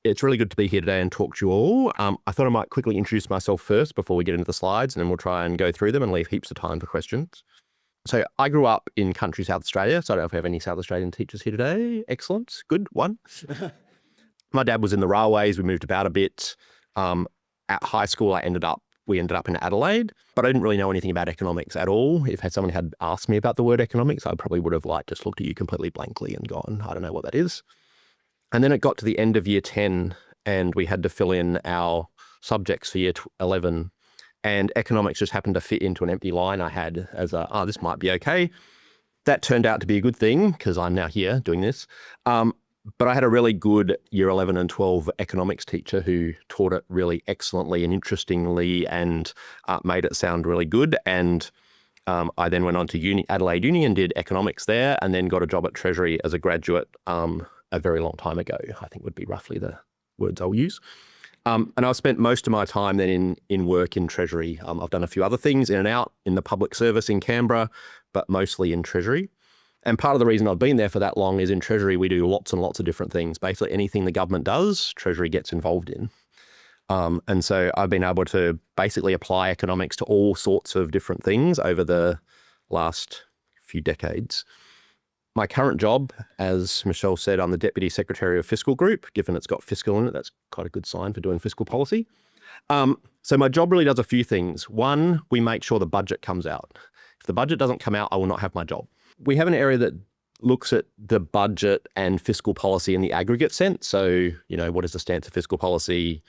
It's really good to be here today and talk to you all. I thought I might quickly introduce myself first before we get into the slides, and then we'll try and go through them and leave heaps of time for questions. So I grew up in country South Australia, so I don't know if we have any South Australian teachers here today. Excellent. Good. One. My dad was in the railways. We moved about a bit. At high school, we ended up in Adelaide, but I didn't really know anything about economics at all. If someone had asked me about the word economics, I probably would have just looked at you completely blankly and gone, I don't know what that is. And then it got to the end of year 10 and we had to fill in our subjects for year 11. And economics just happened to fit into an empty line I had as this might be okay. That turned out to be a good thing because I'm now here doing this. But I had a really good year 11 and 12 economics teacher who taught it really excellently and interestingly and made it sound really good. And I then went on to Adelaide Uni and did economics there and then got a job at Treasury as a graduate a very long time ago, I think would be roughly the words I'll use. And I've spent most of my time then in work in Treasury. I've done a few other things in and out in the public service in Canberra, but mostly in Treasury. And part of the reason I've been there for that long is in Treasury, we do lots and lots of different things. Basically anything the government does, Treasury gets involved in. And so I've been able to basically apply economics to all sorts of different things over the last few decades. My current job, as Michelle said, I'm the Deputy Secretary of Fiscal Group. Given it's got fiscal in it, that's quite a good sign for doing fiscal policy. So my job really does a few things. One, we make sure the budget comes out. If the budget doesn't come out, I will not have my job. We have an area that looks at the budget and fiscal policy in the aggregate sense. So, what is the stance of fiscal policy?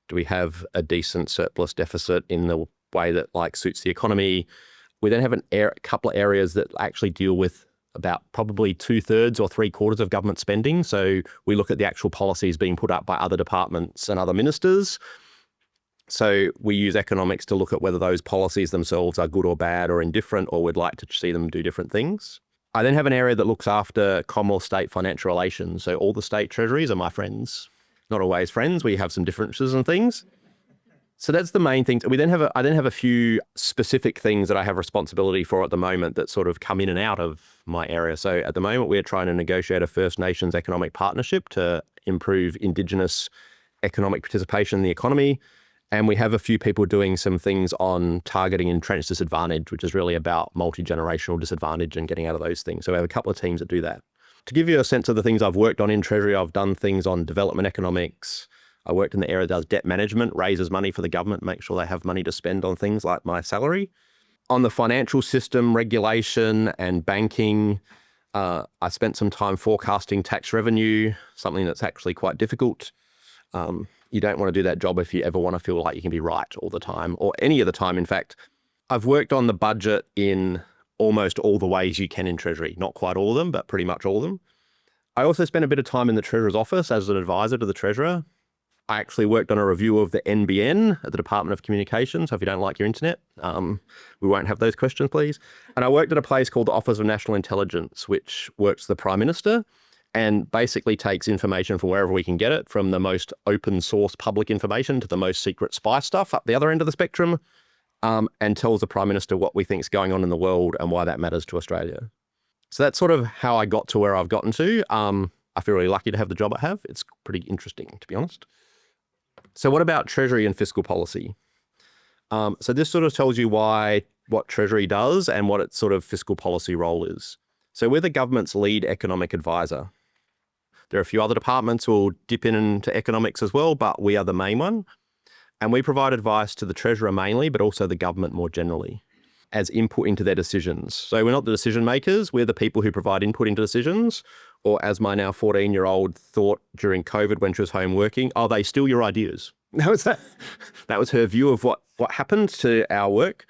Do we have a decent surplus deficit in the way that suits the economy? We then have a couple of areas that actually deal with about probably 2/3 or 3/4 of government spending. So we look at the actual policies being put up by other departments and other ministers. So we use economics to look at whether those policies themselves are good or bad or indifferent, or we'd like to see them do different things. I then have an area that looks after Commonwealth state financial relations. So all the state treasuries are my friends. Not always friends. We have some differences and things. So that's the main thing. I then have a few specific things that I have responsibility for at the moment that sort of come in and out of my area. So at the moment, we're trying to negotiate a First Nations economic partnership to improve Indigenous economic participation in the economy. And we have a few people doing some things on targeting entrenched disadvantage, which is really about multi-generational disadvantage and getting out of those things. So we have a couple of teams that do that. To give you a sense of the things I've worked on in Treasury, I've done things on development economics. I worked in the area that does debt management, raises money for the government, make sure they have money to spend on things like my salary. On the financial system, regulation and banking, I spent some time forecasting tax revenue, something that's actually quite difficult. You don't want to do that job if you ever want to feel like you can be right all the time, or any of the time, in fact. I've worked on the budget in almost all the ways you can in Treasury. Not quite all of them, but pretty much all of them. I also spent a bit of time in the Treasurer's office as an advisor to the Treasurer. I actually worked on a review of the NBN at the Department of Communications. So if you don't like your internet, we won't have those questions, please. And I worked at a place called the Office of National Intelligence, which works the Prime Minister and basically takes information from wherever we can get it, from the most open source public information to the most secret spy stuff up the other end of the spectrum, and tells the Prime Minister what we think is going on in the world and why that matters to Australia. So that's sort of how I got to where I've gotten to. I feel really lucky to have the job I have. It's pretty interesting, to be honest. So what about Treasury and fiscal policy? So this sort of tells you what Treasury does and what its sort of fiscal policy role is. So we're the government's lead economic advisor. There are a few other departments who will dip into economics as well, but we are the main one. And we provide advice to the Treasurer mainly, but also the government more generally as input into their decisions. So we're not the decision makers, we're the people who provide input into decisions. Or as my now 14-year-old thought during COVID when she was home working, they steal your ideas. That was her view of what happened to our work.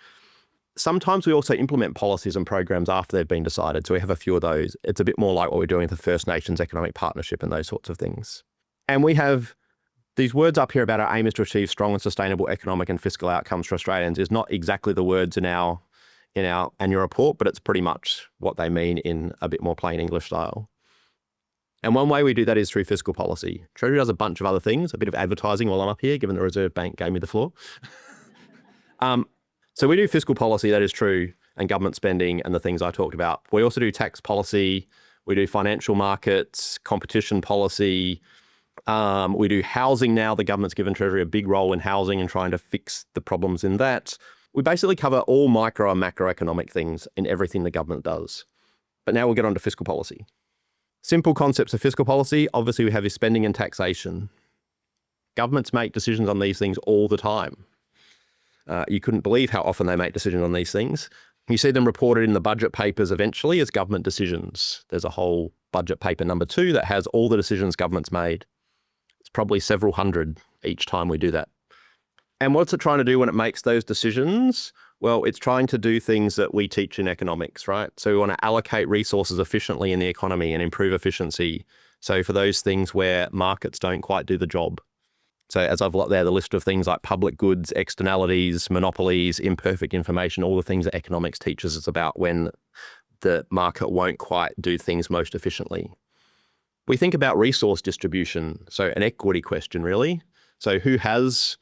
Sometimes we also implement policies and programs after they've been decided. So we have a few of those. It's a bit more like what we're doing with the First Nations Economic Partnership and those sorts of things. And we have these words up here about our aim is to achieve strong and sustainable economic and fiscal outcomes for Australians is not exactly the words in our annual report, but it's pretty much what they mean in a bit more plain English style. And one way we do that is through fiscal policy. Treasury does a bunch of other things, a bit of advertising while I'm up here, given the Reserve Bank gave me the floor. So we do fiscal policy, that is true, and government spending and the things I talked about. We also do tax policy, we do financial markets, competition policy, We do housing now. The government's given Treasury a big role in housing and trying to fix the problems in that. We basically cover all micro and macroeconomic things in everything the government does. But now we'll get on to fiscal policy. Simple concepts of fiscal policy. Obviously, we have your spending and taxation. Governments make decisions on these things all the time. You couldn't believe how often they make decisions on these things. You see them reported in the budget papers eventually as government decisions. There's a whole budget paper number 2 that has all the decisions government's made. It's probably several hundred each time we do that. And what's it trying to do when it makes those decisions? Well, it's trying to do things that we teach in economics, right? So we want to allocate resources efficiently in the economy and improve efficiency. So for those things where markets don't quite do the job. So as I've got there, the list of things like public goods, externalities, monopolies, imperfect information, all the things that economics teaches us about when the market won't quite do things most efficiently. We think about resource distribution, so an equity question really. So who has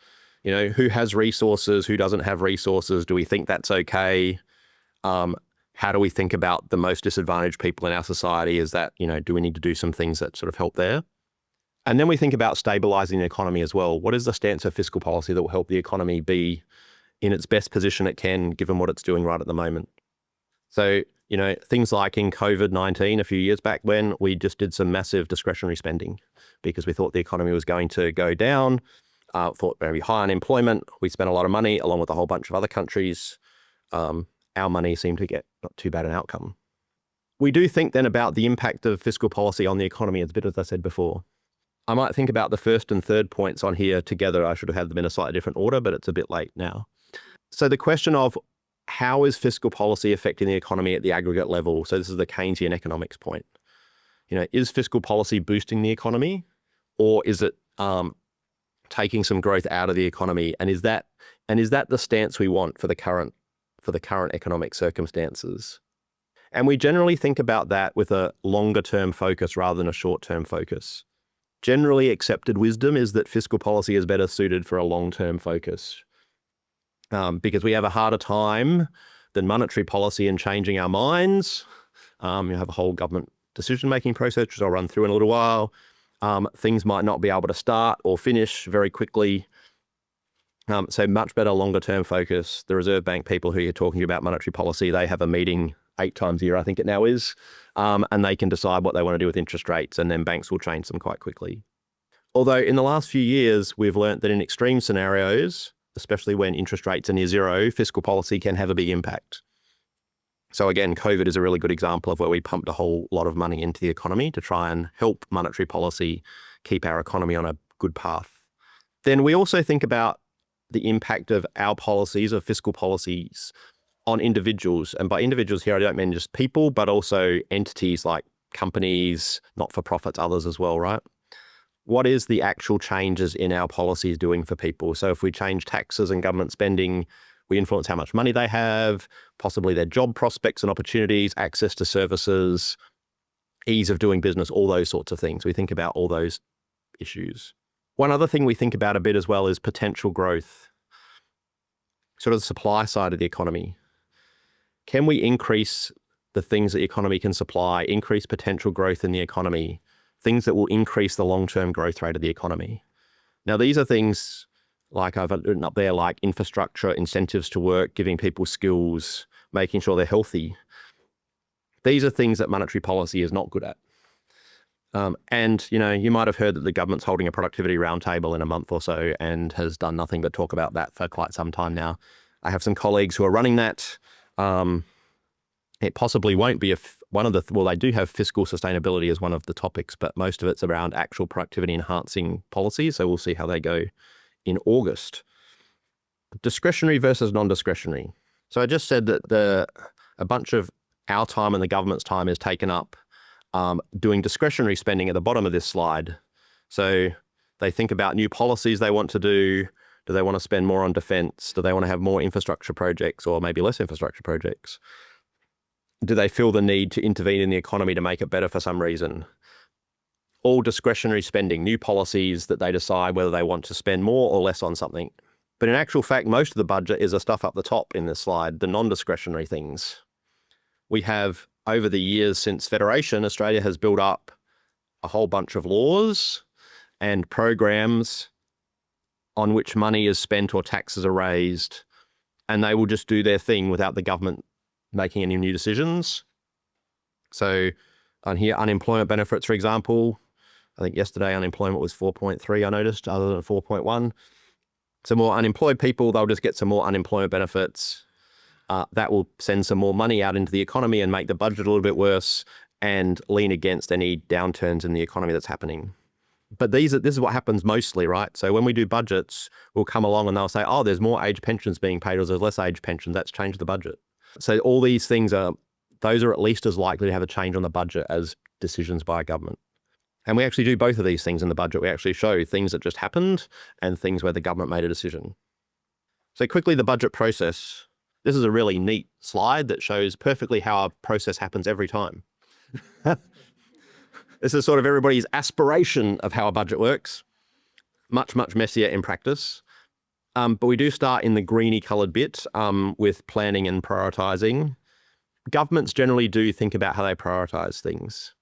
resources, who doesn't have resources? Do we think that's okay? How do we think about the most disadvantaged people in our society? Is that, do we need to do some things that sort of help there? And then we think about stabilizing the economy as well. What is the stance of fiscal policy that will help the economy be in its best position it can, given what it's doing right at the moment? So, things like in COVID-19 a few years back when we just did some massive discretionary spending because we thought the economy was going to go down, thought very high unemployment. We spent a lot of money along with a whole bunch of other countries. Our money seemed to get not too bad an outcome. We do think then about the impact of fiscal policy on the economy, as a bit as I said before. I might think about the first and third points on here together. I should have had them in a slightly different order, but it's a bit late now. So the question of how is fiscal policy affecting the economy at the aggregate level? So this is the Keynesian economics point. Is fiscal policy boosting the economy, or is it taking some growth out of the economy? And is that the stance we want for the current economic circumstances? And we generally think about that with a longer term focus rather than a short term focus. Generally accepted wisdom is that fiscal policy is better suited for a long-term focus because we have a harder time than monetary policy in changing our minds. You have a whole government decision-making process, which I'll run through in a little while. Things might not be able to start or finish very quickly. So much better longer-term focus. The Reserve Bank people who you're talking about monetary policy, they have a meeting 8 times a year, I think it now is, and they can decide what they want to do with interest rates, and then banks will change them quite quickly. Although in the last few years, we've learnt that in extreme scenarios, especially when interest rates are near zero, fiscal policy can have a big impact. So again, COVID is a really good example of where we pumped a whole lot of money into the economy to try and help monetary policy keep our economy on a good path. Then we also think about the impact of our policies, of fiscal policies, on individuals. And by individuals here, I don't mean just people, but also entities like companies, not-for-profits, others as well, right? What is the actual changes in our policies doing for people? So if we change taxes and government spending, we influence how much money they have, possibly their job prospects and opportunities, access to services, ease of doing business, all those sorts of things. We think about all those issues. One other thing we think about a bit as well is potential growth, sort of the supply side of the economy. Can we increase the things that the economy can supply, increase potential growth in the economy, things that will increase the long-term growth rate of the economy? Now, these are things like I've written up there, like infrastructure, incentives to work, giving people skills, making sure they're healthy. These are things that monetary policy is not good at. And, you might have heard that the government's holding a productivity roundtable in a month or so and has done nothing but talk about that for quite some time now. I have some colleagues who are running that. It possibly won't be they do have fiscal sustainability as one of the topics, but most of it's around actual productivity enhancing policies. So we'll see how they go in August. Discretionary versus non-discretionary. So I just said that a bunch of our time and the government's time is taken up doing discretionary spending at the bottom of this slide. So they think about new policies they want to do. Do they want to spend more on defense? Do they want to have more infrastructure projects or maybe less infrastructure projects? Do they feel the need to intervene in the economy to make it better for some reason? All discretionary spending, new policies that they decide whether they want to spend more or less on something. But in actual fact, most of the budget is the stuff up the top in this slide, the non-discretionary things. We have, over the years since Federation, Australia has built up a whole bunch of laws and programs on which money is spent or taxes are raised, and they will just do their thing without the government making any new decisions. So on here, unemployment benefits, for example, I think yesterday unemployment was 4.3, I noticed, other than 4.1. So more unemployed people, they'll just get some more unemployment benefits. That will send some more money out into the economy and make the budget a little bit worse and lean against any downturns in the economy that's happening. But this is what happens mostly, right? So when we do budgets, we'll come along and they'll say, oh, there's more age pensions being paid or there's less age pensions. That's changed the budget. So all these things those are at least as likely to have a change on the budget as decisions by government. And we actually do both of these things in the budget. We actually show things that just happened and things where the government made a decision. So quickly, the budget process. This is a really neat slide that shows perfectly how a process happens every time. This is sort of everybody's aspiration of how a budget works. Much, much messier in practice. But we do start in the greeny coloured bit with planning and prioritising. Governments generally do think about how they prioritise things.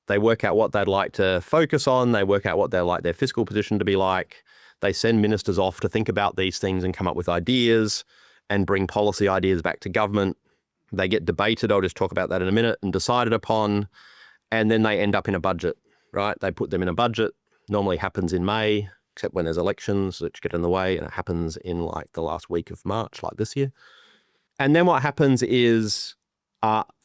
They work out what they'd like to focus on. They work out what they'd like their fiscal position to be like. They send ministers off to think about these things and come up with ideas and bring policy ideas back to government. They get debated. I'll just talk about that in a minute, and decided upon. And then they end up in a budget, right? They put them in a budget. Normally happens in May, except when there's elections, which get in the way. And it happens in like the last week of March, like this year. And then what happens is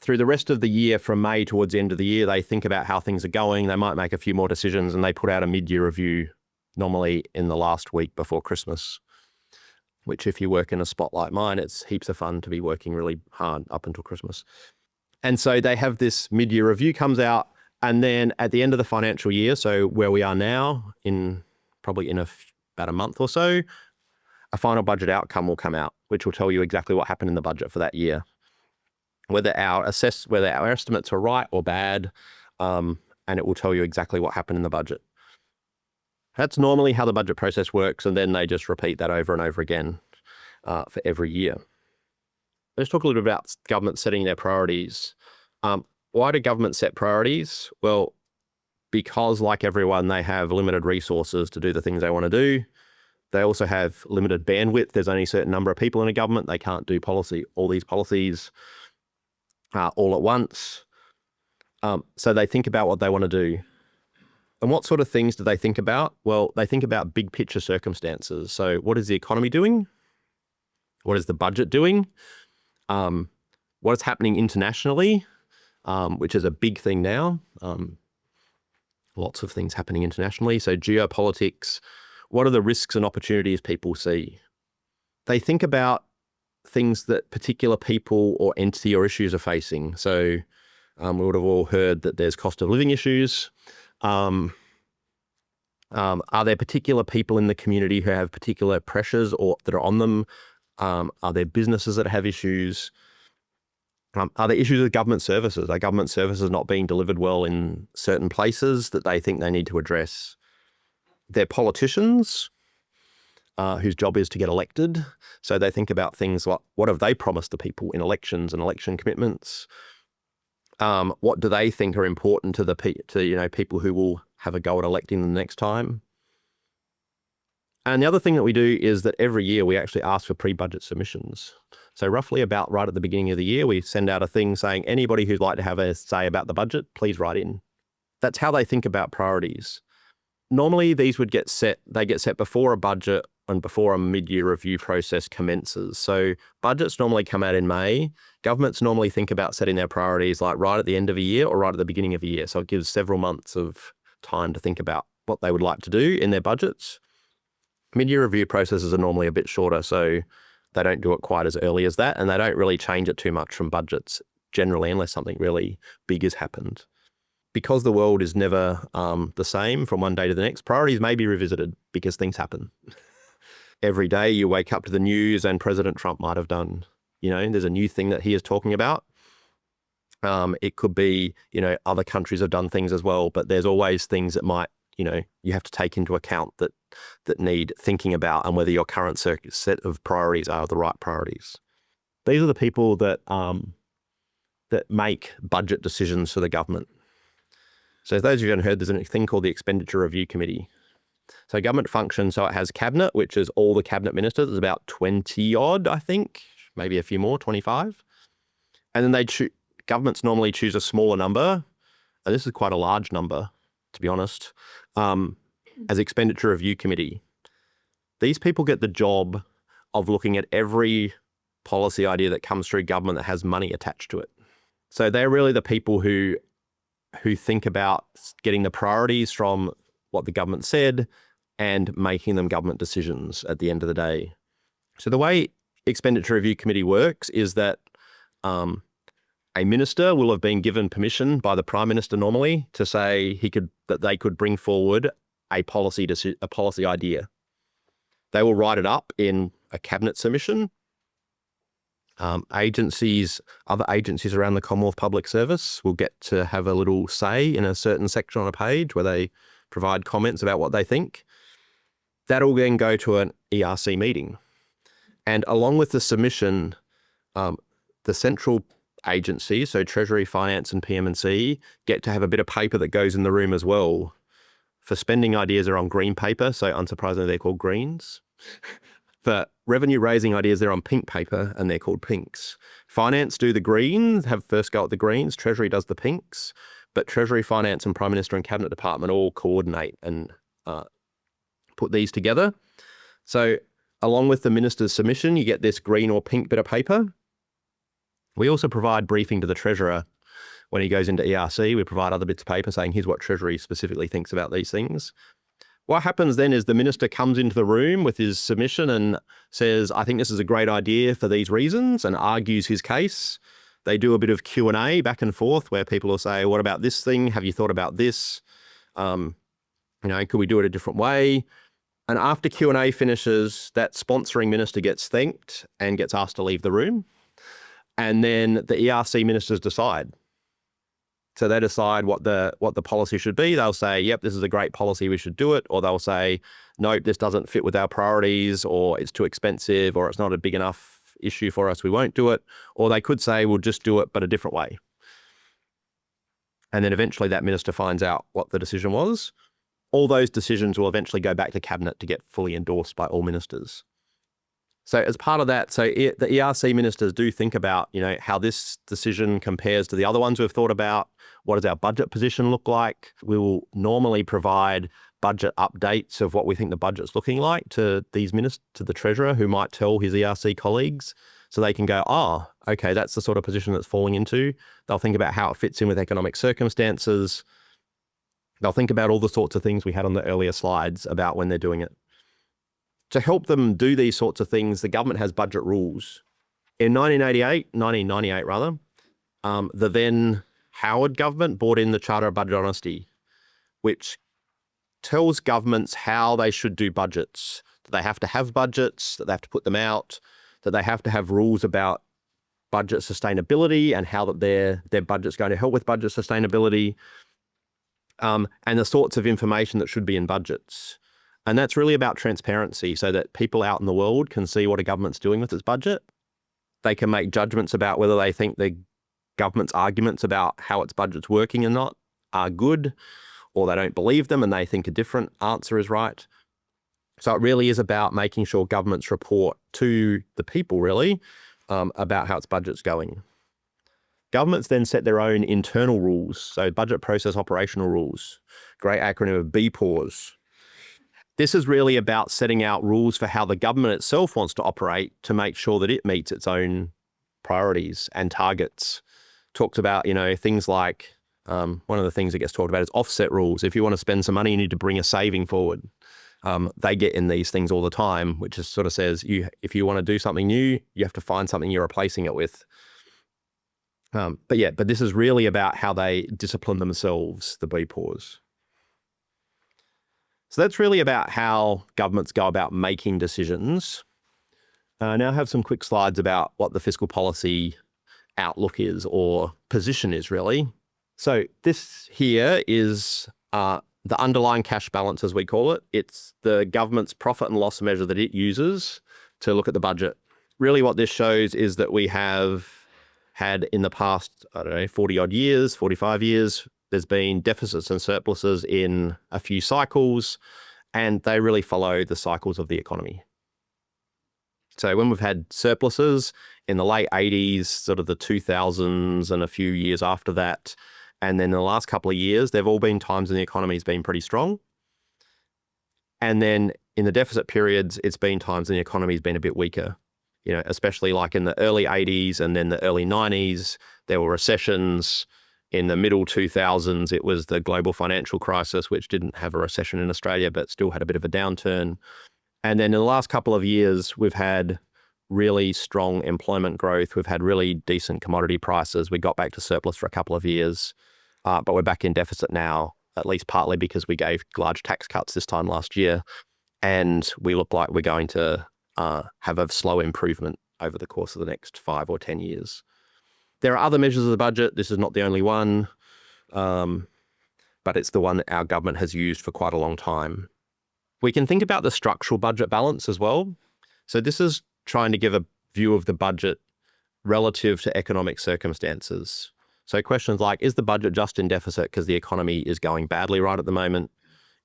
through the rest of the year, from May towards the end of the year, they think about how things are going. They might make a few more decisions and they put out a mid-year review, normally in the last week before Christmas, which if you work in a spot like mine, it's heaps of fun to be working really hard up until Christmas. And so they have this mid-year review comes out, and then at the end of the financial year, so where we are now, probably in about a month or so, a final budget outcome will come out, which will tell you exactly what happened in the budget for that year. Whether our estimates are right or bad, and it will tell you exactly what happened in the budget. That's normally how the budget process works, and then they just repeat that over and over again for every year. Let's talk a little bit about government setting their priorities. Why do governments set priorities? Well, because like everyone, they have limited resources to do the things they want to do. They also have limited bandwidth. There's only a certain number of people in a government. They can't do all these policies all at once. So they think about what they want to do. And what sort of things do they think about? Well, they think about big picture circumstances. So what is the economy doing? What is the budget doing? What is happening internationally, which is a big thing now. Lots of things happening internationally. So geopolitics, what are the risks and opportunities people see? They think about things that particular people or entity or issues are facing. So we would have all heard that there's cost of living issues. Are there particular people in the community who have particular pressures or that are on them? Are there businesses that have issues? Are there issues with government services? Are government services not being delivered well in certain places that they think they need to address? They're politicians whose job is to get elected. So they think about things like, what have they promised the people in elections and election commitments? What do they think are important to people who will have a go at electing them next time? And the other thing that we do is that every year we actually ask for pre-budget submissions. So roughly about right at the beginning of the year, we send out a thing saying, anybody who'd like to have a say about the budget, please write in. That's how they think about priorities. Normally these would get set before a budget and before a mid-year review process commences. So budgets normally come out in May. Governments normally think about setting their priorities like right at the end of a year or right at the beginning of a year. So it gives several months of time to think about what they would like to do in their budgets. Mid-year review processes are normally a bit shorter, so they don't do it quite as early as that, and they don't really change it too much from budgets generally unless something really big has happened. Because the world is never the same from one day to the next, priorities may be revisited because things happen. Every day you wake up to the news and President Trump might have done, there's a new thing that he is talking about. It could be, other countries have done things as well, but there's always things that might, you have to take into account that need thinking about and whether your current set of priorities are the right priorities. These are the people that make budget decisions for the government. So those of you who haven't heard, there's a thing called the Expenditure Review Committee. So government functions, so it has cabinet, which is all the cabinet ministers. There's about 20 odd, I think, maybe a few more, 25. And then governments normally choose a smaller number, and this is quite a large number, to be honest, as Expenditure Review Committee. These people get the job of looking at every policy idea that comes through government that has money attached to it. So they're really the people who think about getting the priorities from what the government said and making them government decisions at the end of the day. So the way Expenditure Review Committee works is that a minister will have been given permission by the Prime Minister normally to say that they could bring forward a policy idea. They will write it up in a cabinet submission. Other agencies around the Commonwealth Public Service will get to have a little say in a certain section on a page where they provide comments about what they think. That'll then go to an ERC meeting. And along with the submission, the central agencies, so Treasury, Finance and PM&C, get to have a bit of paper that goes in the room as well. For spending ideas, are on green paper, so unsurprisingly they're called greens. For revenue raising ideas, they're on pink paper and they're called pinks. Finance do the greens, have first go at the greens. Treasury does the pinks, but Treasury, Finance and Prime Minister and Cabinet Department all coordinate and put these together. So along with the minister's submission, you get this green or pink bit of paper. We also provide briefing to the Treasurer when he goes into ERC. We provide other bits of paper saying, here's what Treasury specifically thinks about these things. What happens then is the minister comes into the room with his submission and says, I think this is a great idea for these reasons, and argues his case. They do a bit of Q&A back and forth where people will say, what about this thing? Have you thought about this? Could we do it a different way? And after Q&A finishes, that sponsoring minister gets thanked and gets asked to leave the room. And then the ERC ministers decide. So they decide what the policy should be. They'll say, yep, this is a great policy, we should do it. Or they'll say, nope, this doesn't fit with our priorities, or it's too expensive, or it's not a big enough issue for us, we won't do it. Or they could say, we'll just do it, but a different way. And then eventually that minister finds out what the decision was. All those decisions will eventually go back to Cabinet to get fully endorsed by all ministers. So as part of that, the ERC ministers do think about, how this decision compares to the other ones we've thought about. What does our budget position look like? We will normally provide budget updates of what we think the budget's looking like to the Treasurer, who might tell his ERC colleagues, so they can go, okay, that's the sort of position that's falling into. They'll think about how it fits in with economic circumstances. They'll think about all the sorts of things we had on the earlier slides about when they're doing it. To help them do these sorts of things, the government has budget rules. In 1998 rather, the then Howard government brought in the Charter of Budget Honesty, which tells governments how they should do budgets. That they have to have budgets, that they have to put them out, that they have to have rules about budget sustainability and how that their budget's going to help with budget sustainability, and the sorts of information that should be in budgets. And that's really about transparency, so that people out in the world can see what a government's doing with its budget. They can make judgments about whether they think the government's arguments about how its budget's working or not are good, or they don't believe them and they think a different answer is right. So it really is about making sure governments report to the people, really, about how its budget's going. Governments then set their own internal rules, so budget process operational rules, great acronym of BPORs. This is really about setting out rules for how the government itself wants to operate to make sure that it meets its own priorities and targets. Talks about, things like, one of the things that gets talked about is offset rules. If you want to spend some money, you need to bring a saving forward. They get in these things all the time, which is sort of says, if you want to do something new, you have to find something you're replacing it with. But this is really about how they discipline themselves, the BPORs. So that's really about how governments go about making decisions. Now I have some quick slides about what the fiscal policy outlook is, or position is, really. So this here is the underlying cash balance, as we call it. It's the government's profit and loss measure that it uses to look at the budget. Really what this shows is that we have had in the past, 40 odd years, 45 years, There's been deficits and surpluses in a few cycles, and they really follow the cycles of the economy. So when we've had surpluses in the late 80s, sort of the 2000s and a few years after that, and then in the last couple of years, they've all been times when the economy's been pretty strong. And then in the deficit periods, it's been times when the economy's been a bit weaker, especially like in the early 80s and then the early 90s, there were recessions. In the middle 2000s, it was the global financial crisis, which didn't have a recession in Australia, but still had a bit of a downturn. And then in the last couple of years, we've had really strong employment growth. We've had really decent commodity prices. We got back to surplus for a couple of years, but we're back in deficit now, at least partly because we gave large tax cuts this time last year. And we look like we're going to have a slow improvement over the course of the next 5 or 10 years. There are other measures of the budget. This is not the only one, but it's the one that our government has used for quite a long time. We can think about the structural budget balance as well. So this is trying to give a view of the budget relative to economic circumstances. So questions like, is the budget just in deficit because the economy is going badly right at the moment?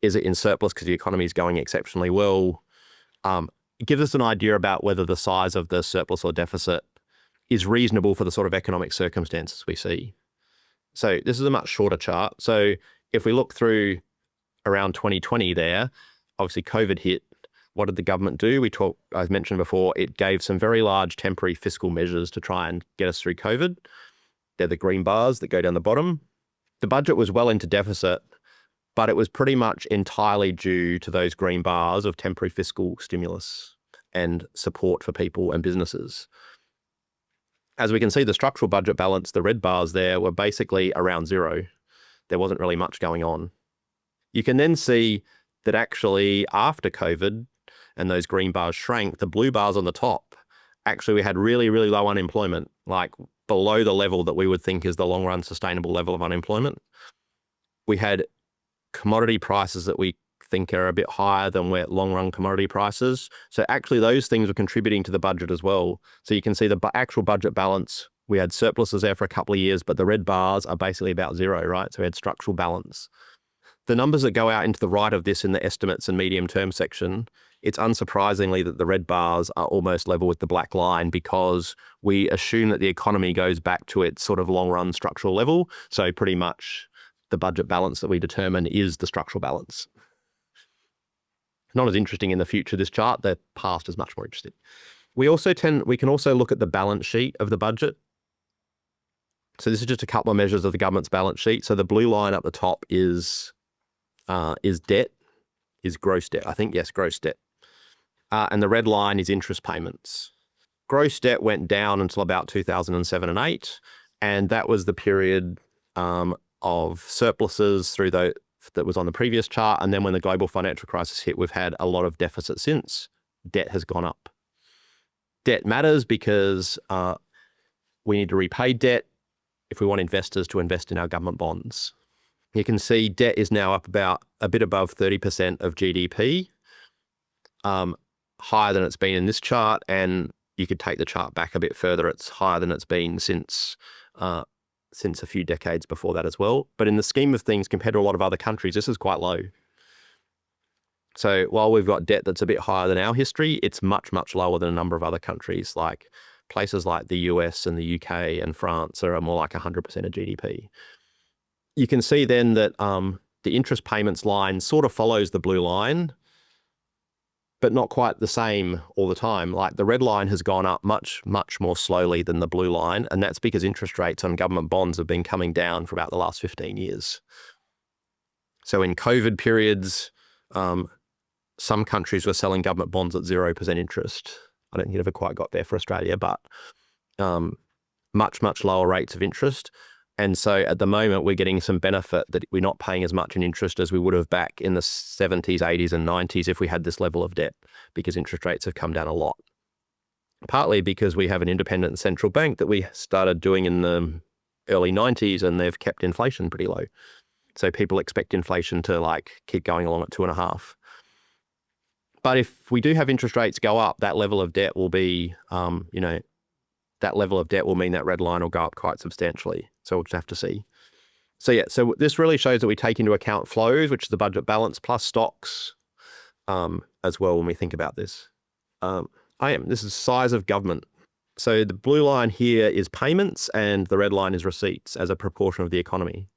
Is it in surplus because the economy is going exceptionally well? It gives us an idea about whether the size of the surplus or deficit is reasonable for the sort of economic circumstances we see. So this is a much shorter chart. So if we look through around 2020 there, obviously COVID hit. What did the government do? I've mentioned before, it gave some very large temporary fiscal measures to try and get us through COVID. They're the green bars that go down the bottom. The budget was well into deficit, but it was pretty much entirely due to those green bars of temporary fiscal stimulus and support for people and businesses. As we can see, the structural budget balance, the red bars there, were basically around zero. There wasn't really much going on. You can then see that actually after COVID and those green bars shrank, the blue bars on the top, actually we had really, really low unemployment, like below the level that we would think is the long run sustainable level of unemployment. We had commodity prices that we think are a bit higher than where long run commodity prices. So actually those things were contributing to the budget as well. So you can see the actual budget balance, we had surpluses there for a couple of years, but the red bars are basically about zero, right? So we had structural balance. The numbers that go out into the right of this in the estimates and medium term section, it's unsurprisingly that the red bars are almost level with the black line because we assume that the economy goes back to its sort of long run structural level. So pretty much the budget balance that we determine is the structural balance. Not as interesting in the future, this chart. The past is much more interesting. We can also look at the balance sheet of the budget. So this is just a couple of measures of the government's balance sheet. So the blue line up the top is debt, is gross debt. I think, yes, gross debt. And the red line is interest payments. Gross debt went down until about 2007 and 8, and that was the period of surpluses that was on the previous chart. And then when the global financial crisis hit, we've had a lot of deficit since. Debt has gone up. Debt matters because we need to repay debt if we want investors to invest in our government bonds. You can see debt is now up about a bit above 30% of GDP, higher than it's been in this chart. And you could take the chart back a bit further. It's higher than it's been since a few decades before that as well. But in the scheme of things, compared to a lot of other countries, this is quite low. So while we've got debt that's a bit higher than our history, it's much, much lower than a number of other countries, like places like the US and the UK and France are more like 100% of GDP. You can see then that the interest payments line sort of follows the blue line, but not quite the same all the time. Like the red line has gone up much, much more slowly than the blue line. And that's because interest rates on government bonds have been coming down for about the last 15 years. So in COVID periods, some countries were selling government bonds at 0% interest. I don't think it ever quite got there for Australia, but much, much lower rates of interest. And so at the moment, we're getting some benefit that we're not paying as much in interest as we would have back in the 70s, 80s and 90s if we had this level of debt, because interest rates have come down a lot. Partly because we have an independent central bank that we started doing in the early 90s and they've kept inflation pretty low. So people expect inflation to keep going along at 2.5. But if we do have interest rates go up, that level of debt will be, that level of debt will mean that red line will go up quite substantially. So we'll just have to see. So this really shows that we take into account flows, which is the budget balance, plus stocks as well when we think about this. This is size of government. So the blue line here is payments and the red line is receipts as a proportion of the economy.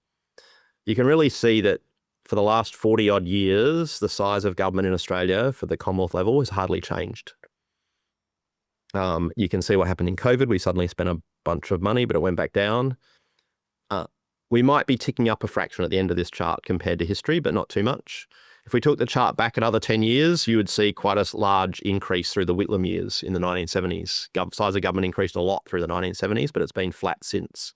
You can really see that for the last 40 odd years, the size of government in Australia for the Commonwealth level has hardly changed. You can see what happened in COVID. We suddenly spent a bunch of money, but it went back down. We might be ticking up a fraction at the end of this chart compared to history, but not too much. If we took the chart back another 10 years, you would see quite a large increase through the Whitlam years in the 1970s. Size of government increased a lot through the 1970s, but it's been flat since.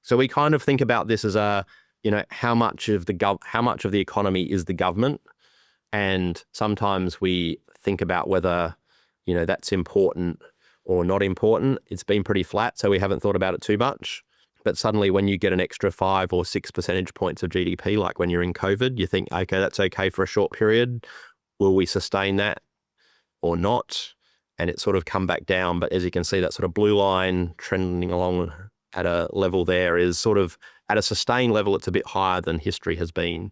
So we kind of think about this as how much of the economy is the government, and sometimes we think about whether that's important or not important. It's been pretty flat, so we haven't thought about it too much. But suddenly when you get an extra 5 or 6 percentage points of GDP, like when you're in COVID, you think, okay, that's okay for a short period. Will we sustain that or not? And it's sort of come back down. But as you can see, that sort of blue line trending along at a level there is sort of at a sustained level. It's a bit higher than history has been.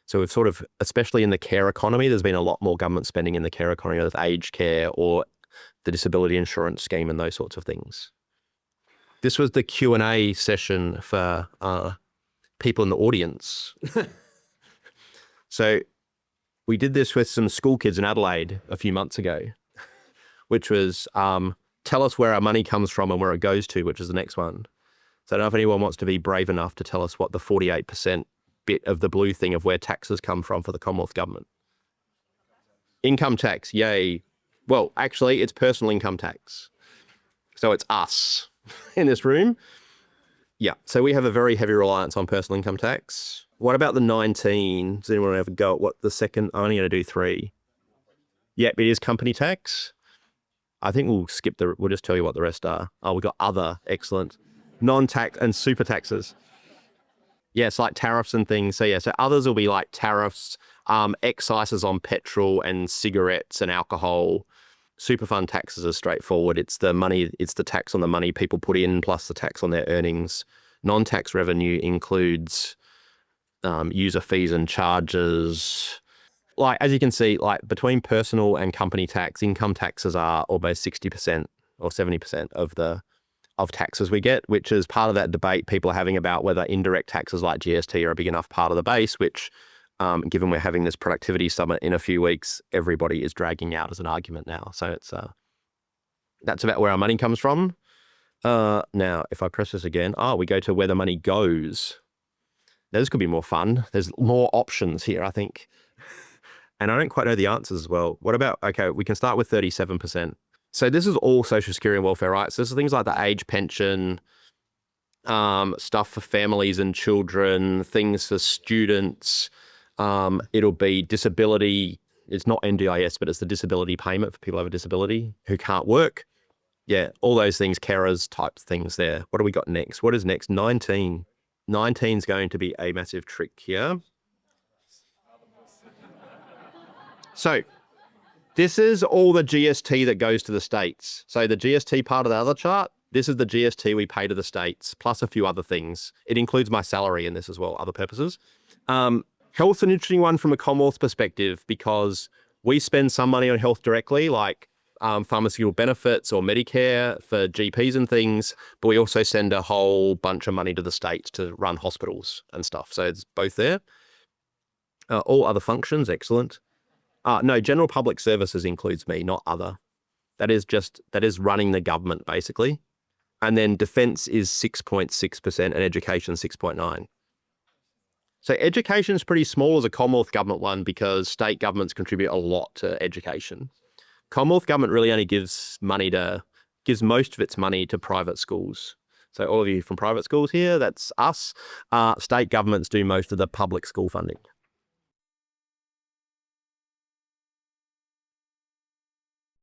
So we've sort of, especially in the care economy, there's been a lot more government spending in the care economy with aged care or the disability insurance scheme and those sorts of things. This was the Q&A session for people in the audience. So we did this with some school kids in Adelaide a few months ago, which was tell us where our money comes from and where it goes to, which is the next one. So I don't know if anyone wants to be brave enough to tell us what the 48% bit of the blue thing of where taxes come from for the Commonwealth government. Income tax, yay. Well, actually, it's personal income tax. So it's us in this room. Yeah, so we have a very heavy reliance on personal income tax. What about the 19? Does anyone have a go at what the second? I'm only going to do 3. Yep, it is company tax. I think we'll just tell you what the rest are. Oh, we've got other, excellent. Non-tax and super taxes. Yeah, it's like tariffs and things. So others will be like tariffs, excises on petrol and cigarettes and alcohol. Superfund taxes are straightforward. It's the tax on the money people put in plus the tax on their earnings. Non-tax revenue includes user fees and charges. Like, as you can see, like between personal and company tax, income taxes are almost 60% or 70% of taxes we get, which is part of that debate people are having about whether indirect taxes like GST are a big enough part of the base, which given we're having this productivity summit in a few weeks, everybody is dragging out as an argument now. So it's that's about where our money comes from. Now, if I press this again, we go to where the money goes. Now, this could be more fun. There's more options here, I think. And I don't quite know the answers as well. What about, okay, we can start with 37%. So this is all social security and welfare, right? So this is things like the age pension, stuff for families and children, things for students. It'll be disability. It's not NDIS, but it's the disability payment for people who have a disability who can't work. Yeah, all those things, carers type things there. What do we got next? What is next? 19. 19 is going to be a massive trick here. So this is all the GST that goes to the states. So the GST part of the other chart, this is the GST we pay to the states, plus a few other things. It includes my salary in this as well, other purposes. Health's an interesting one from a Commonwealth perspective because we spend some money on health directly, like pharmaceutical benefits or Medicare for GPs and things, but we also send a whole bunch of money to the states to run hospitals and stuff. So it's both there. All other functions, excellent. No, general public services includes me, not other. That is running the government, basically. And then defence is 6.6% and education 6.9%. So education is pretty small as a Commonwealth government one because state governments contribute a lot to education. Commonwealth government really only gives most of its money to private schools. So all of you from private schools here, that's us. State governments do most of the public school funding.